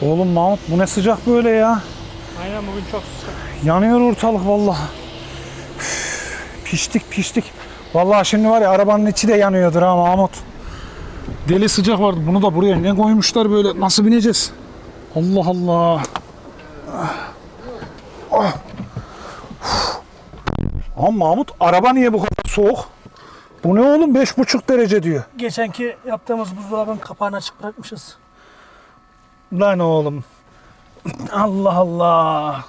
Oğlum Mahmut bu ne sıcak böyle ya. Aynen bugün çok sıcak. Yanıyor ortalık vallahi. Piştik. Vallahi şimdi var ya arabanın içi de yanıyordur ha Mahmut. Deli sıcak vardı. Bunu da buraya ne koymuşlar böyle? Nasıl bineceğiz? Allah Allah. Ama Mahmut araba niye bu kadar soğuk? Bu ne oğlum? 5,5 derece diyor. Geçenki yaptığımız buzdolabının kapağını açık bırakmışız. Lan oğlum. Allah Allah.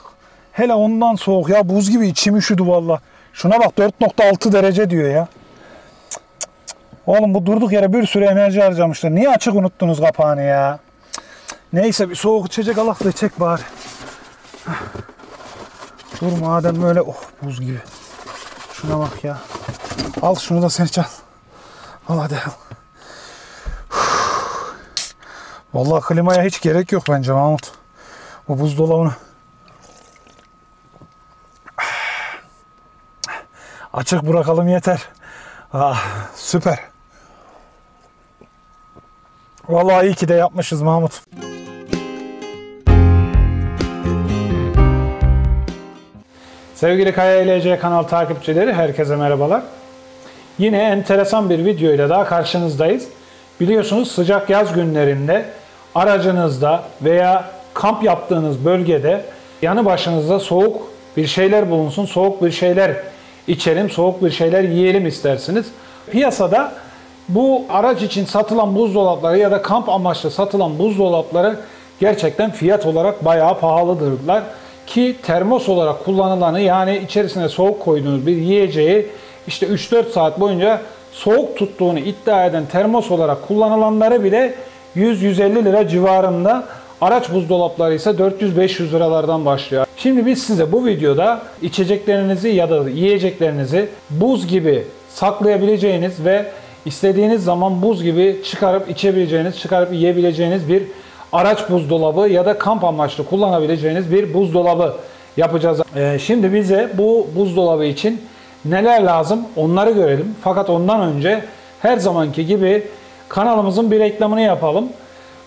Hele ondan soğuk ya. Buz gibi içim üşüdü valla. Şuna bak 4,6 derece diyor ya. Oğlum bu durduk yere bir sürü enerji harcamışlar. Niye açık unuttunuz kapağını ya? Neyse bir soğuk içecek alak da çek bari. Dur madem böyle buz gibi. Şuna bak ya. Al şunu da sen çal. Al hadi al. Vallahi klimaya hiç gerek yok bence Mahmut. Bu buzdolabını açık bırakalım yeter. Süper. Vallahi iyi ki de yapmışız Mahmut. Sevgili Kaya ILC kanal takipçileri herkese merhabalar. Yine enteresan bir video ile daha karşınızdayız. Biliyorsunuz sıcak yaz günlerinde aracınızda veya kamp yaptığınız bölgede yanı başınızda soğuk bir şeyler bulunsun, soğuk bir şeyler içelim, soğuk bir şeyler yiyelim istersiniz. Piyasada bu araç için satılan buzdolapları ya da kamp amaçlı satılan buzdolapları gerçekten fiyat olarak bayağı pahalıdırlar. Ki termos olarak kullanılanı, yani içerisine soğuk koyduğunuz bir yiyeceği işte 3-4 saat boyunca soğuk tuttuğunu iddia eden termos olarak kullanılanları bile 100-150 lira civarında, araç buzdolapları ise 400-500 liralardan başlıyor. Şimdi biz size bu videoda içeceklerinizi ya da yiyeceklerinizi buz gibi saklayabileceğiniz ve istediğiniz zaman buz gibi çıkarıp içebileceğiniz, çıkarıp yiyebileceğiniz bir araç buzdolabı ya da kamp amaçlı kullanabileceğiniz bir buzdolabı yapacağız. Şimdi bize bu buzdolabı için neler lazım onları görelim. Fakat ondan önce her zamanki gibi kanalımızın bir reklamını yapalım.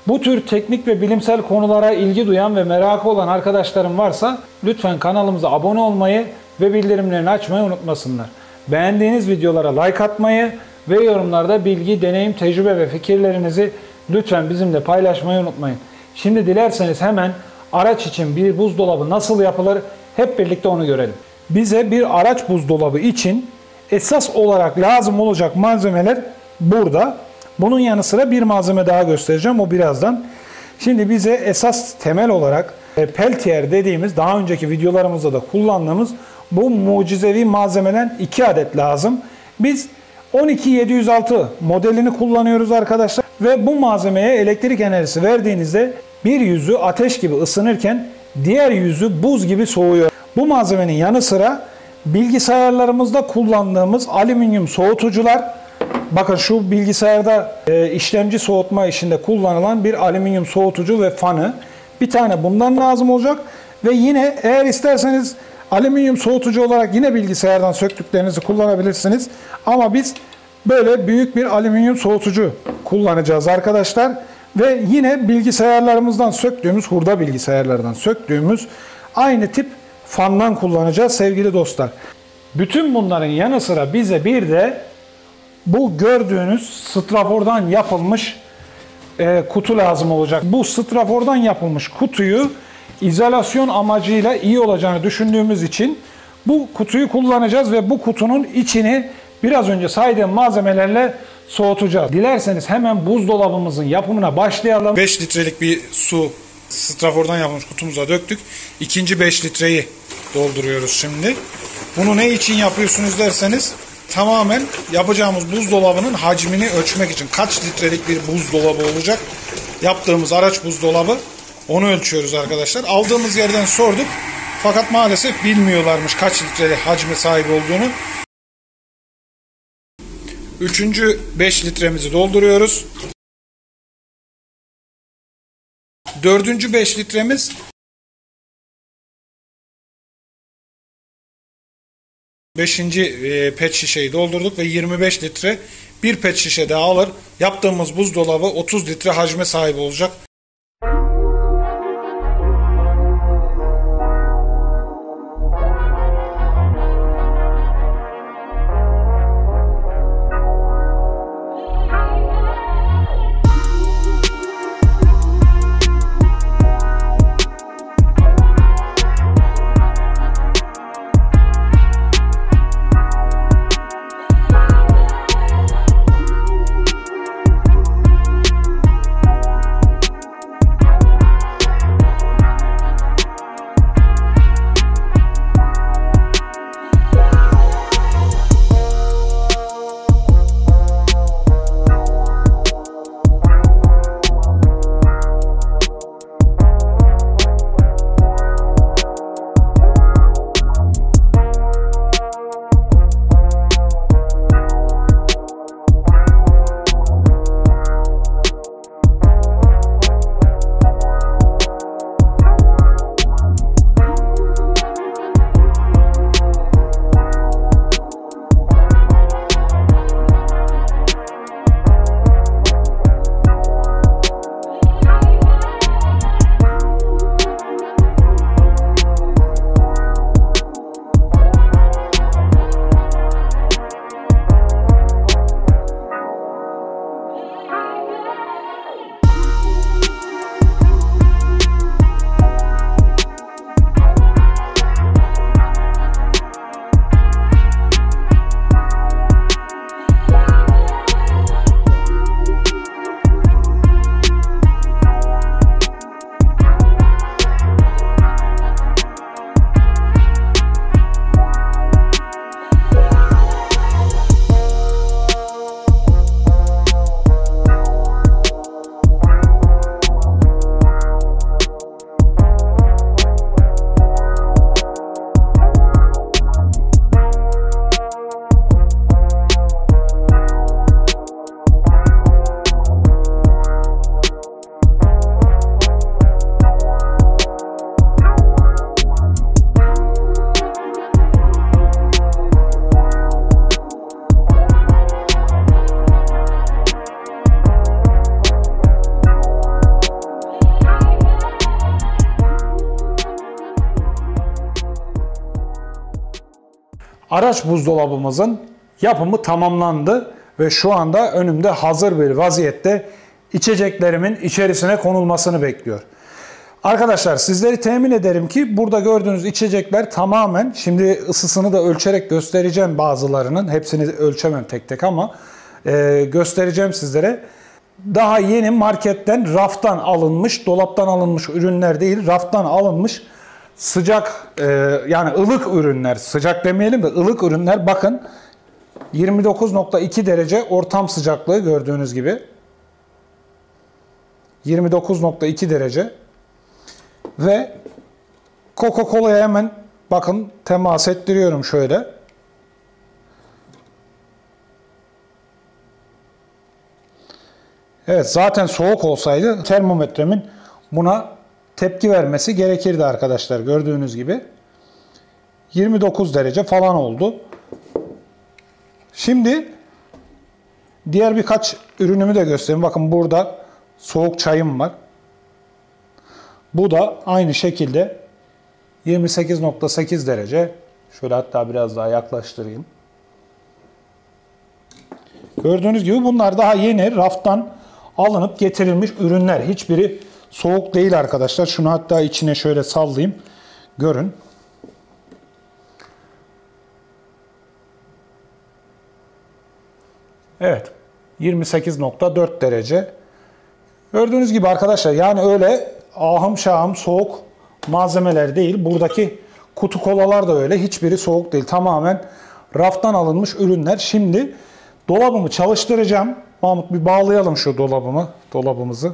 Bu tür teknik ve bilimsel konulara ilgi duyan ve merakı olan arkadaşlarım varsa lütfen kanalımıza abone olmayı ve bildirimlerini açmayı unutmasınlar. Beğendiğiniz videolara like atmayı ve yorumlarda bilgi, deneyim, tecrübe ve fikirlerinizi lütfen bizimle paylaşmayı unutmayın. Şimdi dilerseniz hemen araç için bir buzdolabı nasıl yapılır hep birlikte onu görelim. Bize bir araç buzdolabı için esas olarak lazım olacak malzemeler burada. Bunun yanı sıra bir malzeme daha göstereceğim, o birazdan. Şimdi bize esas temel olarak Peltier dediğimiz, daha önceki videolarımızda da kullandığımız bu mucizevi malzemeden 2 adet lazım. Biz 12706 modelini kullanıyoruz arkadaşlar ve bu malzemeye elektrik enerjisi verdiğinizde bir yüzü ateş gibi ısınırken diğer yüzü buz gibi soğuyor. Bu malzemenin yanı sıra bilgisayarlarımızda kullandığımız alüminyum soğutucular, bakın şu bilgisayarda işlemci soğutma işinde kullanılan bir alüminyum soğutucu ve fanı, bir tane bundan lazım olacak ve yine eğer isterseniz alüminyum soğutucu olarak yine bilgisayardan söktüklerinizi kullanabilirsiniz. Ama biz böyle büyük bir alüminyum soğutucu kullanacağız arkadaşlar. Ve yine bilgisayarlarımızdan söktüğümüz, hurda bilgisayarlardan söktüğümüz aynı tip fandan kullanacağız sevgili dostlar. Bütün bunların yanı sıra bize bir de bu gördüğünüz strafordan yapılmış kutu lazım olacak. Bu strafordan yapılmış kutuyu izolasyon amacıyla iyi olacağını düşündüğümüz için bu kutuyu kullanacağız ve bu kutunun içini biraz önce saydığım malzemelerle soğutacağız. Dilerseniz hemen buzdolabımızın yapımına başlayalım. 5 litrelik bir su strafordan yapılmış kutumuza döktük. İkinci 5 litreyi dolduruyoruz şimdi. Bunu ne için yapıyorsunuz derseniz, tamamen yapacağımız buzdolabının hacmini ölçmek için. Kaç litrelik bir buzdolabı olacak yaptığımız araç buzdolabı, onu ölçüyoruz arkadaşlar. Aldığımız yerden sorduk fakat maalesef bilmiyorlarmış kaç litre hacme sahip olduğunu. Üçüncü 5 litremizi dolduruyoruz. Dördüncü 5 litremiz 5. pet şişeyi doldurduk ve 25 litre bir pet şişe daha alır. Yaptığımız buzdolabı 30 litre hacme sahip olacak. Araç buzdolabımızın yapımı tamamlandı ve şu anda önümde hazır bir vaziyette içeceklerimin içerisine konulmasını bekliyor. Arkadaşlar sizleri temin ederim ki burada gördüğünüz içecekler tamamen, şimdi ısısını da ölçerek göstereceğim bazılarının. Hepsini ölçemem tek tek ama göstereceğim sizlere. Daha yeni marketten, raftan alınmış, dolaptan alınmış ürünler değil, raftan alınmış sıcak yani ılık ürünler, sıcak demeyelim de ılık ürünler. Bakın 29.2 derece ortam sıcaklığı gördüğünüz gibi. 29.2 derece. Ve Coca-Cola'ya hemen bakın temas ettiriyorum şöyle. Evet, zaten soğuk olsaydı termometremin buna tepki vermesi gerekirdi arkadaşlar. Gördüğünüz gibi 29 derece falan oldu. Şimdi diğer birkaç ürünümü de göstereyim. Bakın burada soğuk çayım var. Bu da aynı şekilde 28.8 derece. Şöyle hatta biraz daha yaklaştırayım. Gördüğünüz gibi bunlar daha yeni raftan alınıp getirilmiş ürünler. Hiçbiri soğuk değil arkadaşlar. Şunu hatta içine şöyle sallayayım. Görün. Evet. 28.4 derece. Gördüğünüz gibi arkadaşlar, yani öyle ahım şahım soğuk malzemeler değil. Buradaki kutu kolalar da öyle. Hiçbiri soğuk değil. Tamamen raftan alınmış ürünler. Şimdi dolabımı çalıştıracağım. Mahmut, bir bağlayalım şu dolabımızı.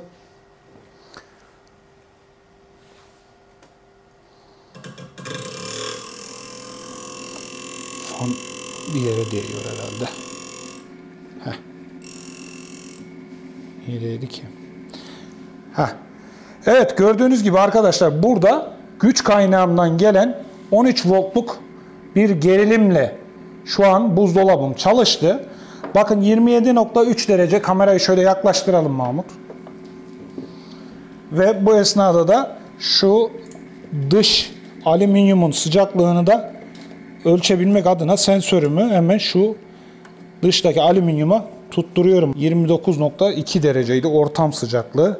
Fan bir yere değiyor herhalde. Heh. Nereydi ki? Heh. Evet, gördüğünüz gibi arkadaşlar burada güç kaynağımdan gelen 13 voltluk bir gerilimle şu an buzdolabım çalıştı. Bakın 27.3 derece, kamerayı şöyle yaklaştıralım Mahmut. Ve bu esnada da şu dış alüminyumun sıcaklığını da ölçebilmek adına sensörümü hemen şu dıştaki alüminyuma tutturuyorum. 29.2 dereceydi ortam sıcaklığı.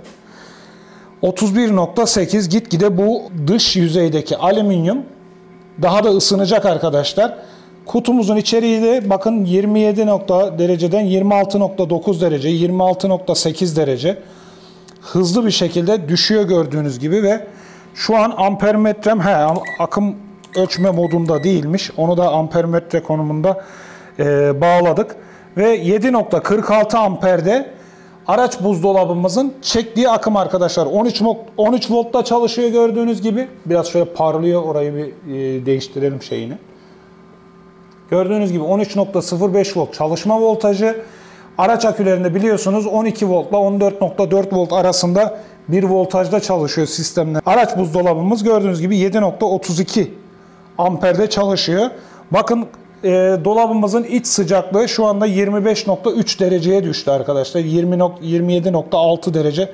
31.8, gitgide bu dış yüzeydeki alüminyum daha da ısınacak arkadaşlar. Kutumuzun içeriği de bakın 27 dereceden 26.9 derece, 26.8 derece hızlı bir şekilde düşüyor gördüğünüz gibi ve şu an ampermetrem akım ölçme modunda değilmiş. Onu da ampermetre konumunda bağladık ve 7.46 amperde araç buzdolabımızın çektiği akım arkadaşlar 13 voltta çalışıyor gördüğünüz gibi. Biraz şöyle parlıyor, orayı bir değiştirelim şeyini. Gördüğünüz gibi 13.05 volt çalışma voltajı. Araç akülerinde biliyorsunuz 12 voltla 14.4 volt arasında bir voltajda çalışıyor sistemler. Araç buzdolabımız gördüğünüz gibi 7.32 amperde çalışıyor. Bakın dolabımızın iç sıcaklığı şu anda 25.3 dereceye düştü arkadaşlar. 27.6 derece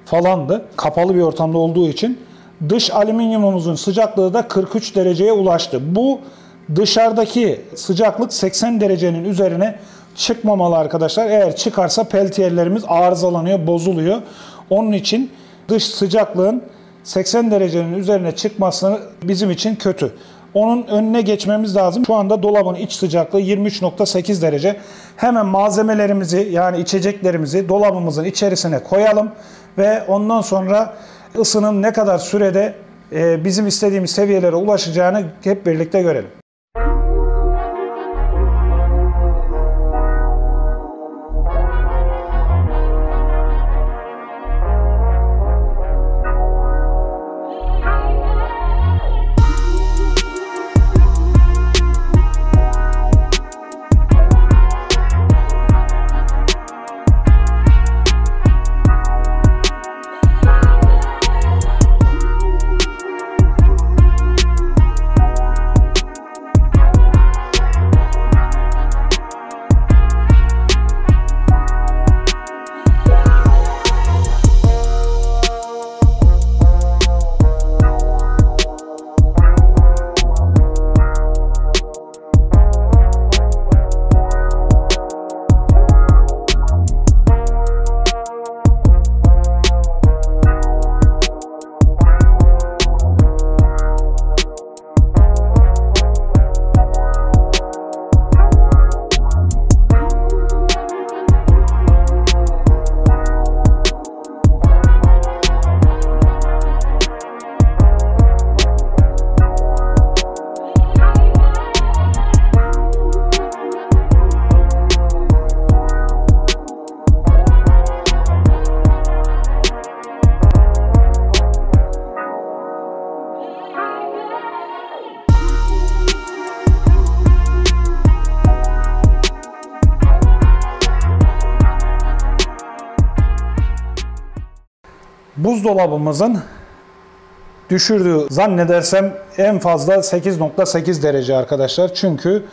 falandı. Kapalı bir ortamda olduğu için. Dış alüminyumumuzun sıcaklığı da 43 dereceye ulaştı. Bu dışarıdaki sıcaklık 80 derecenin üzerine çıkmamalı arkadaşlar. Eğer çıkarsa peltiyerlerimiz arızalanıyor, bozuluyor. Onun için dış sıcaklığın 80 derecenin üzerine çıkması bizim için kötü. Onun önüne geçmemiz lazım. Şu anda dolabın iç sıcaklığı 23.8 derece. Hemen malzemelerimizi, yani içeceklerimizi dolabımızın içerisine koyalım ve ondan sonra ısının ne kadar sürede bizim istediğimiz seviyelere ulaşacağını hep birlikte görelim. buzdolabımızın düşürdüğü zannedersem en fazla 8.8 derece arkadaşlar. Çünkü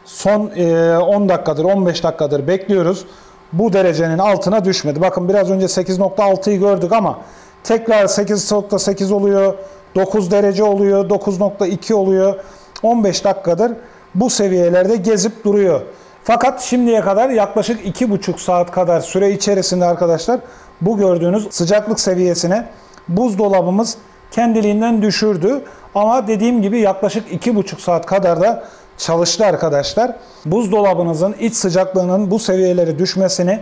son 10 dakikadır 15 dakikadır bekliyoruz. Bu derecenin altına düşmedi. Bakın biraz önce 8.6'yı gördük ama tekrar 8.8 oluyor. 9 derece oluyor. 9.2 oluyor. 15 dakikadır bu seviyelerde gezip duruyor. Fakat şimdiye kadar yaklaşık 2,5 saat kadar süre içerisinde arkadaşlar bu gördüğünüz sıcaklık seviyesine buzdolabımız kendiliğinden düşürdü. Ama dediğim gibi yaklaşık 2,5 saat kadar da çalıştı arkadaşlar. Buzdolabınızın iç sıcaklığının bu seviyelere düşmesini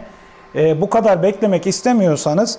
bu kadar beklemek istemiyorsanız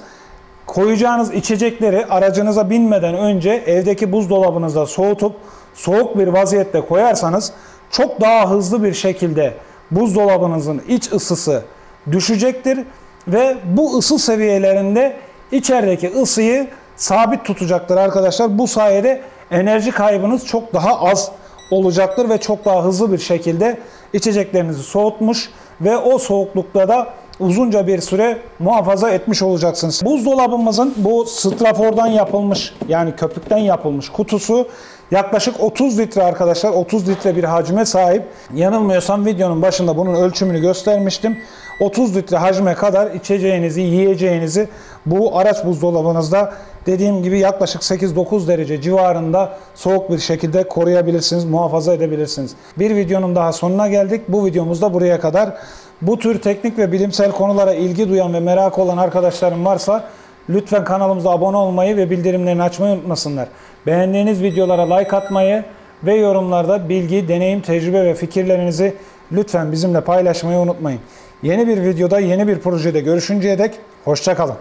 koyacağınız içecekleri aracınıza binmeden önce evdeki buzdolabınızda soğutup soğuk bir vaziyette koyarsanız çok daha hızlı bir şekilde buzdolabınızın iç ısısı düşecektir ve bu ısı seviyelerinde içerideki ısıyı sabit tutacaktır arkadaşlar. Bu sayede enerji kaybınız çok daha az olacaktır ve çok daha hızlı bir şekilde içeceklerinizi soğutmuş ve o soğuklukta da uzunca bir süre muhafaza etmiş olacaksınız. Buzdolabımızın bu strafordan yapılmış, yani köpükten yapılmış kutusu yaklaşık 30 litre arkadaşlar. 30 litre bir hacme sahip. Yanılmıyorsam videonun başında bunun ölçümünü göstermiştim. 30 litre hacme kadar içeceğinizi, yiyeceğinizi bu araç buzdolabınızda dediğim gibi yaklaşık 8-9 derece civarında soğuk bir şekilde koruyabilirsiniz, muhafaza edebilirsiniz. Bir videonun daha sonuna geldik. Bu videomuz da buraya kadar. Bu tür teknik ve bilimsel konulara ilgi duyan ve merak olan arkadaşlarım varsa lütfen kanalımıza abone olmayı ve bildirimlerini açmayı unutmasınlar. Beğendiğiniz videolara like atmayı ve yorumlarda bilgi, deneyim, tecrübe ve fikirlerinizi lütfen bizimle paylaşmayı unutmayın. Yeni bir videoda, yeni bir projede görüşünceye dek hoşça kalın.